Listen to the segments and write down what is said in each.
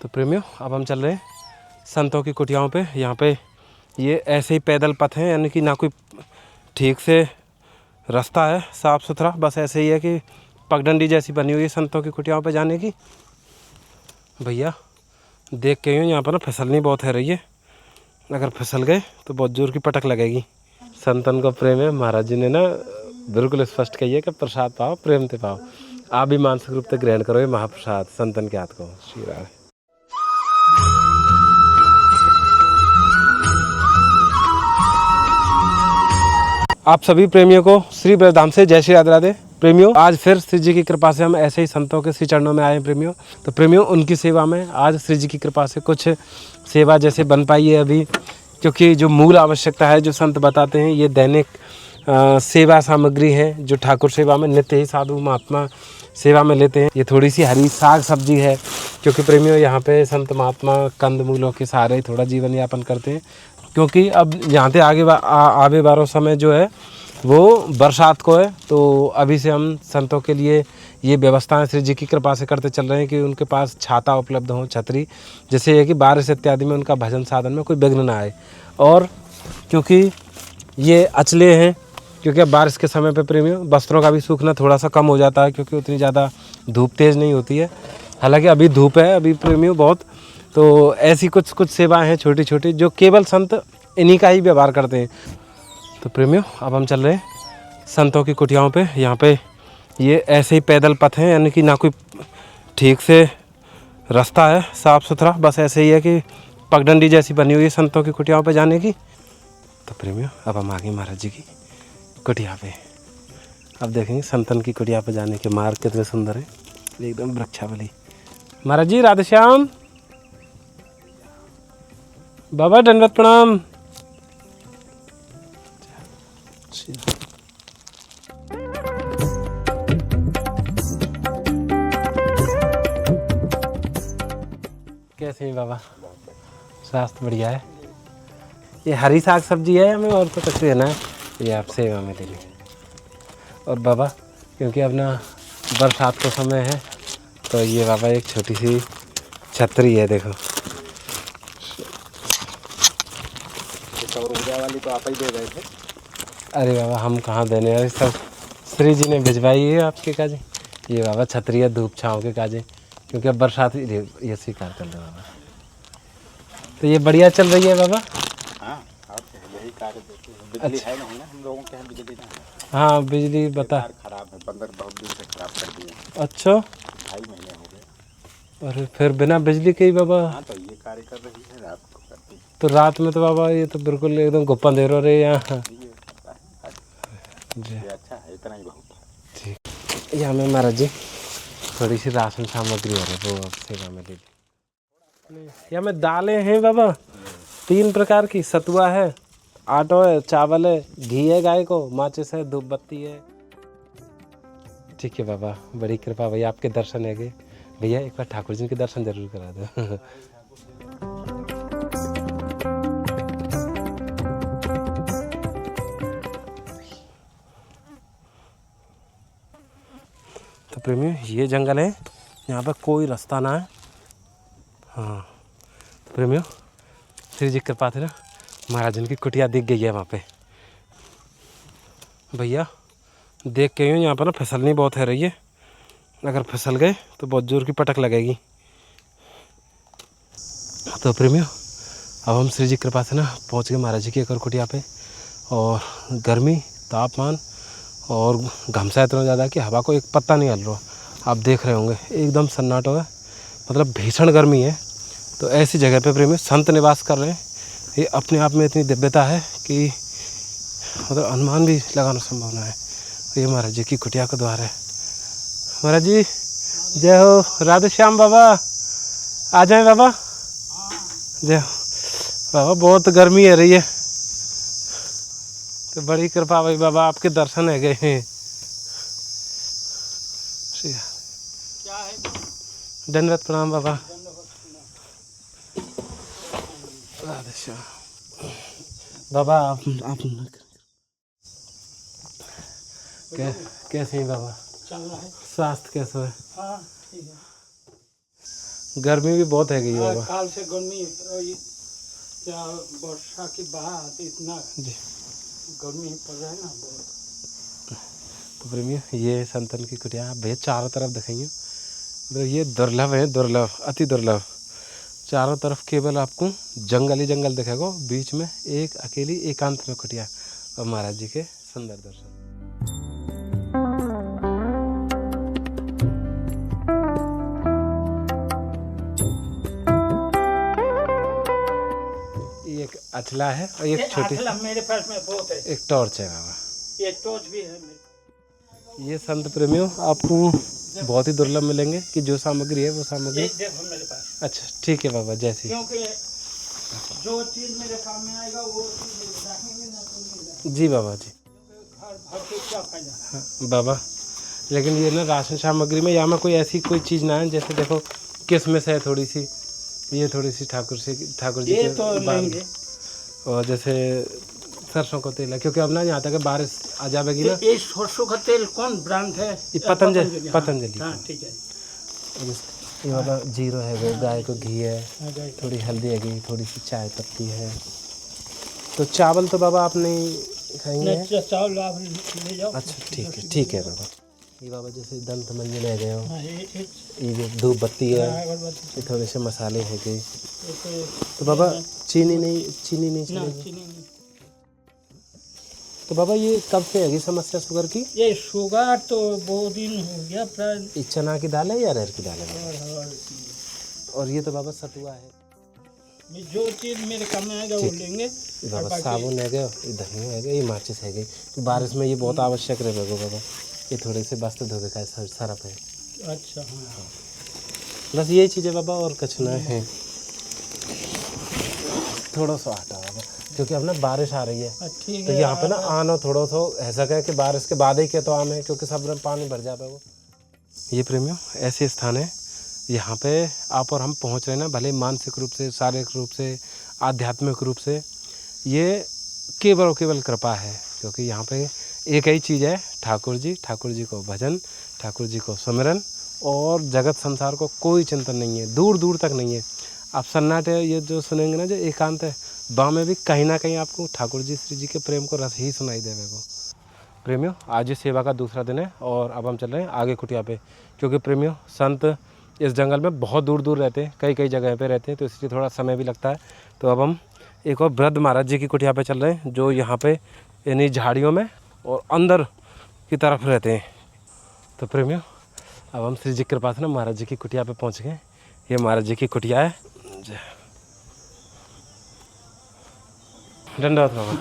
तो प्रेमियों अब हम चल रहे हैं संतों की कुटियाओं पे। यहाँ पे ये ऐसे ही पैदल पथ हैं, यानी कि ना कोई ठीक से रास्ता है साफ़ सुथरा, बस ऐसे ही है कि पगडंडी जैसी बनी हुई है संतों की कुटियाओं पे जाने की। भैया देख के यहाँ पर ना फिसलनी बहुत है रही है, अगर फिसल गए तो बहुत जोर की पटक लगेगी। संतन को प्रेम है, महाराज जी ने ना बिल्कुल स्पष्ट कही है कि प्रसाद पाओ प्रेम से पाओ। आप भी मानसिक रूप से ग्रहण करो ये महाप्रसाद संतन के हाथ को। श्री राम। आप सभी प्रेमियों को श्री ब्रजधाम से जय श्री राधे राधे। प्रेमियों आज फिर श्री जी की कृपा से हम ऐसे ही संतों के श्री चरणों में आए हैं प्रेमियों। तो प्रेमियों उनकी सेवा में आज श्री जी की कृपा से कुछ सेवा जैसे बन पाई है अभी, क्योंकि जो मूल आवश्यकता है जो संत बताते हैं ये दैनिक सेवा सामग्री है जो ठाकुर सेवा में नित्य ही साधु महात्मा सेवा में लेते हैं। ये थोड़ी सी हरी साग सब्जी है, क्योंकि प्रेमियों यहाँ पे संत महात्मा कंद मूलों के सहारे थोड़ा जीवन यापन करते हैं, क्योंकि अब यहाँ से आगे बारो समय जो है वो बरसात को है। तो अभी से हम संतों के लिए ये व्यवस्थाएं श्री जी की कृपा से करते चल रहे हैं कि उनके पास छाता उपलब्ध हो, छतरी, जैसे है कि बारिश इत्यादि में उनका भजन साधन में कोई विघ्न ना आए। और क्योंकि ये अचले हैं, क्योंकि अब बारिश के समय पे प्रेमियों वस्त्रों का भी सूखना थोड़ा सा कम हो जाता है, क्योंकि उतनी ज़्यादा धूप तेज़ नहीं होती है। हालांकि अभी धूप है अभी प्रेमियों बहुत, तो ऐसी कुछ सेवाएं हैं छोटी छोटी जो केवल संत इन्हीं का ही व्यवहार करते हैं। तो प्रेमियों अब हम चल रहे हैं संतों की कुटियाओं पे। यहाँ पे ये ऐसे ही पैदल पथ हैं, यानी कि ना कोई ठीक से रास्ता है साफ़ सुथरा, बस ऐसे ही है कि पगडंडी जैसी बनी हुई है संतों की कुटियाओं पे जाने की। तो प्रेमियों अब हम आ गए महाराज जी की कुटिया पे। अब देखेंगे संतन की कुटिया पे जाने के मार्ग कितने सुंदर है, एकदम वृक्षावली। महाराज जी राधे श्याम, बाबा दंडवत प्रणाम। कैसे हैं बाबा? स्वास्थ्य बढ़िया है। ये हरी साग सब्जी है हमें और तो कुछ लेना है, ये आप सेवा में ले लीजिए। और बाबा क्योंकि अब ना बरसात का समय है तो ये बाबा एक छोटी सी छतरी है, देखो वाली तो आप ही दे रहे थे। अरे बाबा हम कहाँ देने हैं, सब श्री जी ने भिजवाई है आपके काजे। ये बाबा छतरी है धूप छाँव के काजे, क्योंकि अब बरसात ये स्वीकार कर लो बाबा। तो ये बढ़िया चल रही है बाबा। हाँ और यही कार्य देते हैं। बिजली है नहीं ना हम लोगों के यहाँ, बिजली नहीं है। हाँ बिजली बता खराब है, बंदर बहुत दिन से खराब कर दिए। अच्छा 2.5 महीने हो गए। अरे फिर बिना बिजली के ही बाबा। हाँ तो ये कार्य कर रही है, रात को करती है। तो रात में तो बाबा ये तो बिल्कुल एकदम गुप्पा दे रहे यहाँ जी। अच्छा है, इतना ही बहुत है। ठीक यहाँ में महाराज जी थोड़ी सी राशन सामग्री हो रही है वो सेवा में दे दी। यहाँ में दालें हैं बाबा 3 प्रकार की, सतुआ है, आटो है, चावल है, घी है गाय को, माचिस है, धूप बत्ती है। ठीक है बाबा बड़ी कृपा भैया, आपके दर्शन है गए भैया, एक बार ठाकुर जी के दर्शन जरूर करा दो। तो प्रेमियों ये जंगल है, यहाँ पर कोई रास्ता ना है। हाँ तो प्रेमियों श्री जी कृपा से ना महाराज की कुटिया दिख गई है वहाँ पे। भैया देख के यहाँ पर ना फिसलनी बहुत है रही है, अगर फिसल गए तो बहुत जोर की पटक लगेगी। तो प्रेमियों अब हम श्री जी कृपा से ना पहुँच गए महाराज जी की एक और कुटिया पे। और गर्मी तापमान और घमसा इतना ज़्यादा कि हवा को एक पत्ता नहीं हिल रहा। आप देख रहे होंगे एकदम सन्नाटा है, मतलब भीषण गर्मी है। तो ऐसी जगह पे प्रेमी संत निवास कर रहे हैं, ये अपने आप में इतनी दिव्यता है कि मतलब अनुमान भी लगाना संभव ना है। ये महाराज जी की कुटिया का द्वार है। महाराज जी जय हो, राधे श्याम बाबा, आ जाए बाबा। जय हो बाबा, बहुत गर्मी है रही है, तो बड़ी कृपा भाई बाबा, आपके दर्शन है गए हैं। दंडवत प्रणाम बाबा। राधे श्याम बाबा। आप कैसे हैं बाबा? चल रहा है। स्वास्थ्य कैसा है? हाँ ठीक है। गर्मी भी बहुत है गई बाबा काल से गर्मी क्या वर्षा की बात इतना जी। गर्मी पड़ रहा है ना बहुत। तो प्रेमियों ये संतन की कुटिया आप भैया चारों तरफ दिखाइए, मतलब ये दुर्लभ है, दुर्लभ, अति दुर्लभ। चारों तरफ केवल आपको जंगल ही जंगल दिखेगा, बीच में एक अकेली एकांत में कुटिया और महाराज जी के सुंदर दर्शन। एक अचला है और एक छोटी मेरे पास में बहुत है, एक टॉर्च है बाबा, ये टॉर्च भी है मेरे। ये संत प्रेमियों आपको बहुत ही दुर्लभ मिलेंगे कि जो सामग्री है वो सामग्री। देखो मेरे पास। अच्छा ठीक है बाबा, जैसी क्योंकि जो चीज मेरे काम में आएगा वो चीज रखेंगे ना तो नहीं रखेंगे। जी बाबा जी। घर भर के क्या फायदा। हाँ बाबा, लेकिन ये ना राशन सामग्री में यहाँ में कोई ऐसी कोई चीज़ ना है, जैसे देखो किसमिस है थोड़ी सी, ये थोड़ी सी ठाकुर जी ये के तो लेंगे। और जैसे सरसों का तेल है, क्योंकि अब ना यहाँ तक बारिश आ जाएगी ना। ये सरसों का तेल कौन ब्रांड है? ये पतंजलि। पतंजलि। हाँ ठीक है। ये वाला जीरो है, गाय को घी है, थोड़ी हल्दी है, थोड़ी सी चाय पत्ती है। तो चावल तो बाबा आप नहीं खाएंगे? चावल आप ले जाओ। अच्छा ठीक है बाबा। ये बाबा जैसे दंत मंजन है गए हो, हाँ, ये जो धूप बत्ती है, ये थोड़े से मसाले है गए। तो बाबा चीनी नहीं चलेगी? तो बाबा ये कब से है समस्या शुगर की? ये शुगर तो बहुत दिन हो गया प्राय। ये चना की दाल है या अरहर की दाल है? और ये तो बाबा सतुआ है। जो चीज मेरे काम में आएगा वो लेंगे। ये बाबा साबुन है गया, ये दही है गया, ये माचिस है गई। तो बारिश में ये बहुत आवश्यक रहेगा बाबा। ये थोड़े से वस्त्र धोने का सरफ है। अच्छा हाँ। बस यही चीज़ है बाबा, और कुछ ना है। थोड़ा सा आटा बाबा, क्योंकि अब ना बारिश आ रही है, ठीक तो है। यहाँ पे ना आना थोड़ा सा ऐसा क्या कि बारिश के बाद ही क्या तो आम है, क्योंकि सब में पानी भर जाता है वो। ये प्रेमियों ऐसे स्थान है, यहाँ पे आप और हम पहुँच रहे हैं ना, भले मानसिक रूप से, शारीरिक रूप से, आध्यात्मिक रूप से, ये केवल और केवल कृपा है। क्योंकि यहाँ पे एक ही चीज़ है, ठाकुर जी को भजन, ठाकुर जी को सुमिरन, और जगत संसार को कोई चिंतन नहीं है, दूर दूर तक नहीं है। आप सन्नाटे ये जो सुनेंगे ना, जो एकांत है, वहाँ में भी कहीं ना कहीं आपको ठाकुर जी श्री जी के प्रेम को रस ही सुनाई देगा। प्रेमियों आज ही सेवा का दूसरा दिन है और अब हम चल रहे हैं आगे कुटिया पे, क्योंकि प्रेमियों संत इस जंगल में बहुत दूर दूर रहते हैं, कई कई जगह पे रहते हैं, तो इसलिए थोड़ा समय भी लगता है। तो अब हम एक और वृद्ध महाराज जी की कुटिया पे चल रहे हैं, जो यहाँ पे इन्हीं झाड़ियों में और अंदर की तरफ रहते हैं। तो प्रेमियों अब हम श्री जी के पास ना महाराज जी की कुटिया पे पहुँच गए। ये महाराज जी की कुटिया है। धन्यवाद बाबा,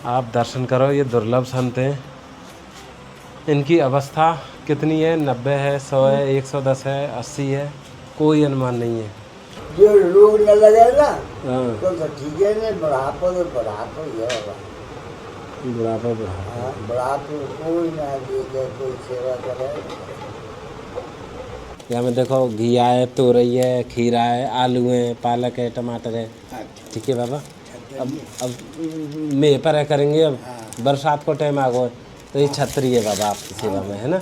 आप दर्शन करो। ये दुर्लभ संत हैं, इनकी अवस्था कितनी है? 90 है, 100 है, 110 है, 80 है, कोई अनुमान नहीं है। जो रोग न लगे ना हाँ, तो ठीक है, नहीं बुढ़ापा तो बुढ़ापा ही है बाबा। बुढ़ापा हाँ, बुढ़ापे कोई ना देखे, कोई सेवा करे। यहाँ में देखो घिया है, तोरई है, खीरा है, आलू है, पालक है, टमाटर है। ठीक है बाबा। अब मे पर करेंगे। अब बरसात को टाइम आ गया, तो ये छतरी है बाबा आपकी सेवा में, है ना?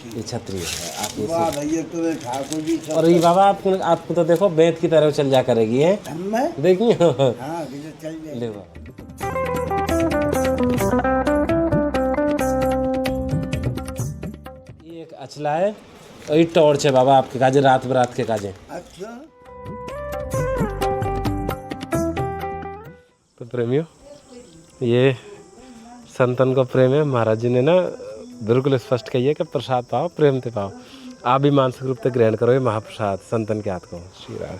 ये छतरी है आपकी सेवा। भैया तुम्हें ठाकुर जी सब। और ये बाबा आपको तो देखो बेत की तरह चल जा करेगी है, देखिए। हाँ चल जाए। ले बाबा। ये एक अचला है और ये टॉर्च है बाबा आपके काजे, रात बरात के काजे। अच्छा तो प्रेमियों ये संतन को प्रेम है। महाराज जी ने ना बिल्कुल स्पष्ट कही है कि प्रसाद पाओ, प्रेम से पाओ। आप भी मानसिक रूप से ग्रहण करो ये महाप्रसाद संतन के हाथ को। श्री राम।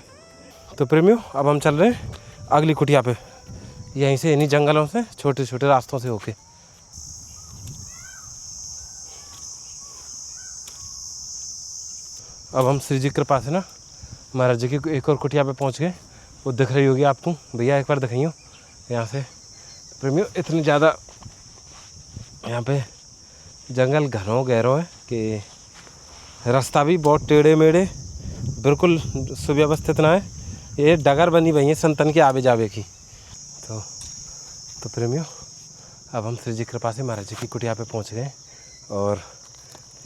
तो प्रेमियों अब हम चल रहे हैं अगली कुटिया पे, यहीं से इन्हीं जंगलों से छोटे छोटे रास्तों से होके। अब हम श्री जी के पास है ना महाराज जी की एक और कुटिया पे पहुंच गए। वो दिख रही होगी आपको भैया, एक बार दिखाइयो यहाँ से। प्रेमियों इतनी ज़्यादा यहाँ पे जंगल घनों गहरों है कि रास्ता भी बहुत टेढ़े मेढ़े, बिल्कुल सुव्यवस्थित ना है। ये डगर बनी हुई है संतन के आवे जावे की। तो प्रेमियों अब हम श्री जी कृपा से महाराज जी की कुटिया पे पहुँच गए और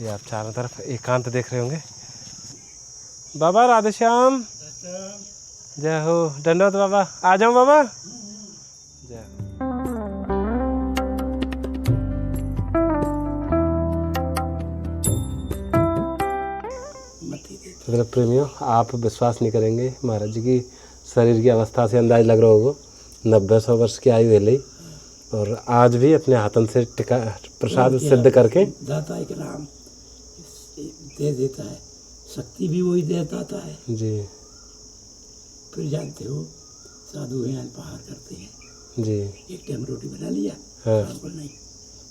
ये आप चारों तरफ एकांत देख रहे होंगे। बाबा राधे श्याम, जय हो। दंडवत बाबा, आ जाओ बाबा। जय हो। मतलब प्रेमियों, आप विश्वास नहीं करेंगे, महाराज जी की शरीर की अवस्था से अंदाज लग रहा होगा 90-100 वर्ष की आयु है ली, और आज भी अपने हाथन से टिका प्रसाद सिद्ध करके दाता एक नाम दे देता है, शक्ति भी वही देता है जी फिर जानते हो साधु हैं अल्पाहार करते हैं जी एक टाइम रोटी बना लिया हाँ। शाम को नहीं,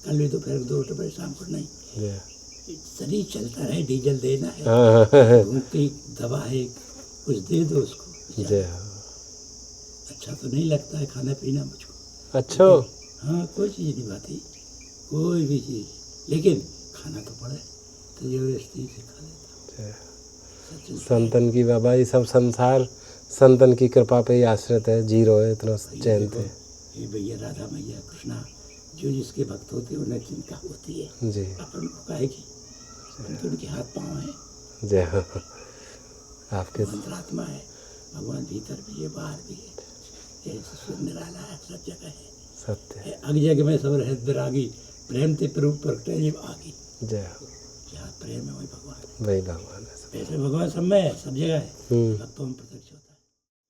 कल भी दोपहर 2 रुपये शाम को नहीं, जी शरीर चलता रहे, डीजल देना है, हाँ घूम की दवा है, कुछ दे दो उसको। जय हो। अच्छा तो नहीं लगता है खाना पीना मुझको, अच्छा हाँ कोई चीज़ नहीं बाती, कोई भी चीज़, लेकिन खाना तो पड़े तो जबरदस्ती से खा लेता। सच संतन की बाबा, ये सब संसार संतन की कृपा पे ही आश्रित है, जीरो है, इतना चैन थे ये भैया राधा मैया कृष्णा जो जिसके भक्त होते हैं उन्हें चिंता होती है, जी। अपन को कहेगी तो उनके हाथ पाँव हैं, जय हो। आपके अंतरात्मा है, भगवान भीतर भी है बाहर भी है, ये सुर निराला है, सब जगह है, सत्य है। अग जग में सब रहत विरागी, प्रेम ते प्ररूप प्रगटे जीव आगी, जय हो। जहाँ प्रेम है वही भगवान है, वही भगवान है सब। ऐसे भगवान सब में है, सब जगह है, भक्तों में प्रत्यक्ष होता है।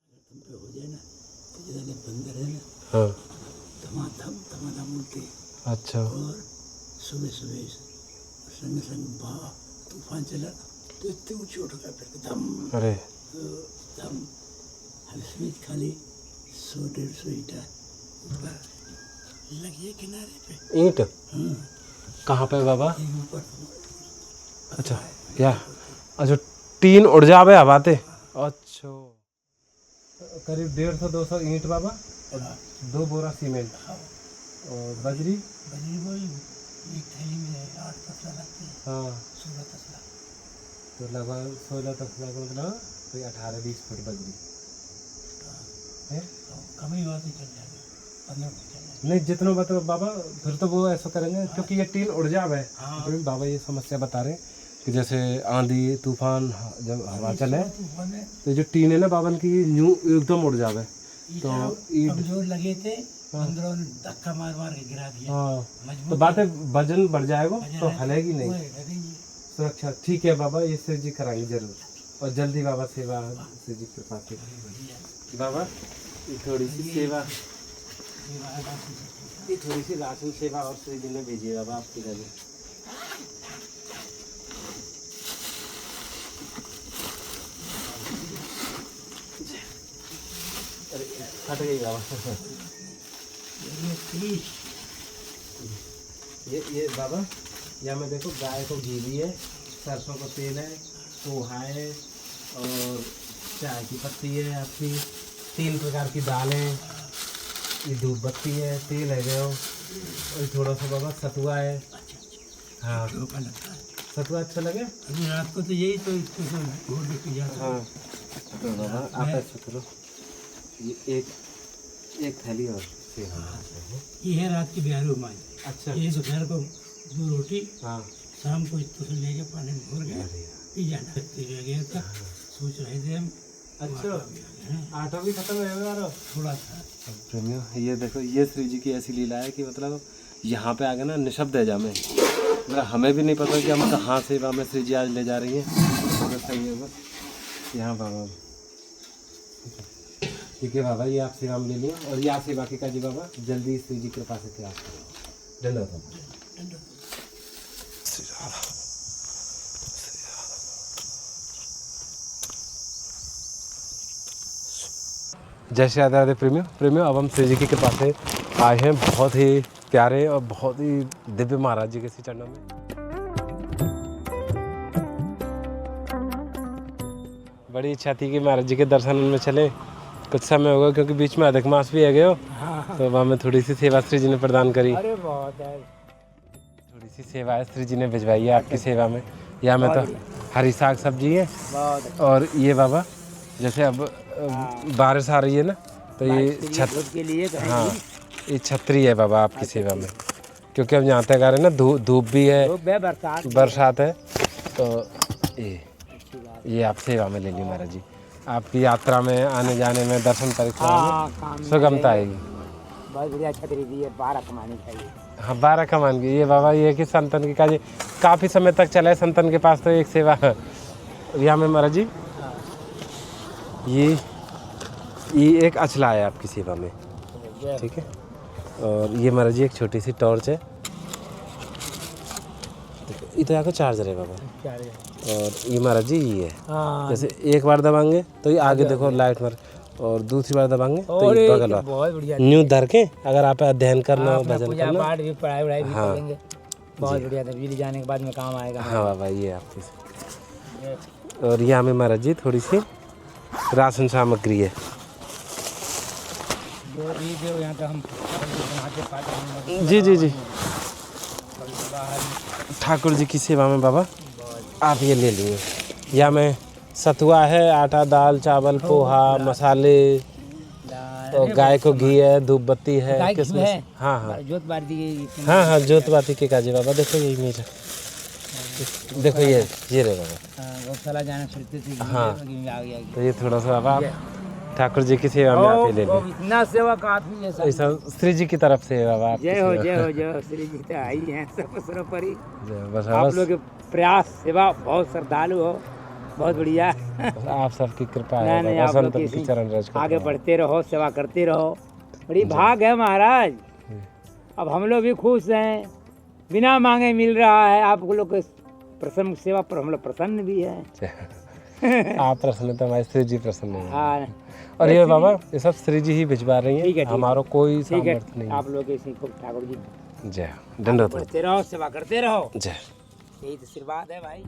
अगर तुम पे हो जाए ना तो जैसे बंदर है ना हाँ धमाधम उड़ते, अच्छा और सुबह सुबह संग संग तूफान चला तो इतने ऊँचे उठ गया फिर धम अरे धम, हल्समित खाली 100-150 ईटा ऊपर लगी किनारे पे, ईंट हाँ कहाँ पे बाबा? यहीं ऊपर अच्छा या अच्छा टीन उड़ जावे हवाते। अच्छा करीब 150-200 ईंट बाबा और 2 बोरा सीमेंट और बजरी वही एक थैली में 8 तसला लगती है, हाँ 16 तसला, तो लगभग 16 तसला का मतलब कोई 18-20 फुट बजरी है। कम ही बात ही चल जाएगा, 15 फुट चल जाएगा। नहीं जितना बताओ बाबा, फिर तो वो ऐसा करेंगे क्योंकि ये टीन उड़ जावे। हाँ। तो बाबा ये समस्या बता रहे हैं कि जैसे आंधी तूफान जब हवा चले तूफान है, तो जो टीन है ना बावन की यूं एकदम उड़ जावे। तो ईंट कमजोर लगे थे, अंदरों ने धक्का मार मार के गिरा दिया, हाँ मजबूत तो बात है वजन बढ़ जाएगा तो हलेगी नहीं। हुए, लगेंगे। सुरक्षा ठीक है बाबा, ये शिव जी कराएंगे जरूर, और जल्दी बाबा सेवा शिव जी के पास बाबा। ये थोड़ी सी सेवा, ये थोड़ी सी राशन सेवा और श्री जी ने भेजी बाबा आपके घर में। अरे फट गई बाबा। ये बाबा यहाँ में देखो गाय को घी भी है, सरसों का तेल है, पोहा है और चाय की पत्ती है आपकी, 3 प्रकार की दालें, ये धूप बत्ती है, तेल है गयो, और थोड़ा सा बाबा सतुआ है। हाँ धोखा लगता है। सतुआ अच्छा लगे? अभी रात को तो यही तो इसको सब घोल के जाता है। हाँ तो बाबा आप ऐसा करो, ये एक थैली और सेवा। ये है रात की 11 हमारी। अच्छा ये दोपहर को 2 रोटी, हाँ शाम को इसको से लेके पानी में घोर गया पी जाना। गया था, सोच रहे थे हम अच्छा आटा भी खत्म है यार थोड़ा सा। प्रेमियों ये देखो, ये श्री जी की ऐसी लीला है कि मतलब यहाँ पे आगे ना निशब्द है जामे, मतलब हमें भी नहीं पता कि हम कहाँ सेवा में श्री जी आज ले जा रही हैं। तो सही है बस यहाँ बाबा, ठीक है बाबा, ये आप सेवा में ले लिया, और ये आप सेवा की काजी बाबा जल्दी श्री जी कृपा से त्याग करो। धन्यवाद। जय श्री राधे राधे प्रेमियों, अब हम श्री जी की कृपा से आए हैं बहुत ही प्यारे और बहुत ही दिव्य महाराज जी के श्री चरणों में। बड़ी इच्छा थी कि महाराज जी के दर्शन में चले, कुछ समय होगा क्योंकि बीच में अधिक मास भी है गए हो, तो वहाँ में थोड़ी सी सेवा श्री जी ने प्रदान करी। अरे बहुत है, थोड़ी सी सेवा है श्री जी ने भिजवाई है आपकी सेवा में। यहाँ में तो हरी साग सब्जी है, और ये बाबा जैसे अब बारिश आ रही है ना, तो ये छत के लिए हाँ ये छतरी है बाबा आपकी सेवा में, क्योंकि अब यहाँ तक आ रहे हैं ना धूप भी है, बरसात बरसात है, तो ये ये आप सेवा में ले ली महाराज जी। आपकी यात्रा में आने जाने में दर्शन परीक्षा हाँ काम में में सुगमता आएगी। बहुत बढ़िया छतरी दी है, 12 कमानी चाहिए। हाँ 12 कमान की। ये बाबा ये कि संतन की काजी काफ़ी समय तक चला है संतन के पास तो एक सेवा। यहाँ में महाराज जी ये एक अचला है आपकी सेवा में, ठीक है। और ये महाराज जी एक छोटी सी टॉर्च है, ये तो यहाँ का चार्जर है बाबा। और ये महाराज जी ये है, हाँ जैसे एक बार दबाएंगे तो ये आगे देखो लाइट मार, और दूसरी बार दबाएंगे तो ये बगल वाला बहुत बढ़िया। न्यू धर के अगर आप अध्ययन करना हो, भजन पूजा करना। पाठ भी पढ़ाई वढ़ाई भी हाँ। करेंगे, बहुत बढ़िया। था बिजली जाने के बाद में काम आएगा। हाँ बाबा ये आपकी। और ये हमें महाराज जी थोड़ी सी राशन सामग्री है। जो यहाँ पे हम बनाते पाते हैं। जी जी जी ठाकुर जी की सेवा में बाबा आप ये ले लिए। या में सतुआ है, आटा दाल चावल पोहा मसाले, और गाय को घी है, धूप बत्ती है, गाय घी किसमिस। है? हाँ हाँ जोत बार दी। हाँ हाँ जोत बाती के काजी बाबा। देखो ये मीठा, देखो ये रे बाबा। गौशाला जाना फिरते थे। हाँ। आ गया। तो ये थोड़ा सा बाबा ठाकुर जी की सेवा में आप ये ले ओ, लें। इतना सेवा काफी है सब। ऐसा श्री जी की तरफ से है बाबा आपकी जय हो सेवा। जय हो जय हो। श्री जी तो आई हैं सब सर्वोपरि। बस आप बस लोग के प्रयास सेवा बहुत श्रद्धालु हो, बहुत बढ़िया। आप सबकी कृपा नहीं है नहीं, बाबा, आप लोग संतन की चरण रज का आगे प्रणाम। बढ़ते रहो, सेवा करते रहो। बड़ी भाग है महाराज। अब हम लोग भी खुश हैं, बिना मांगे मिल रहा है। आप लोग के प्रसन्न सेवा पर हम लोग प्रसन्न भी है। आप प्रसन्न तो हमारे श्री जी प्रसन्न है। हाँ और ये बाबा ये सब श्री जी ही भिजवा रही ठीक है, हैं, ठीक है। हमारा कोई ठीक है, सामर्थ्य नहीं आप लोग इसी को ठाकुर जी है। जय दंडवत बढ़ते रहो, सेवा करते रहो। जय। यही तो आशीर्वाद है भाई।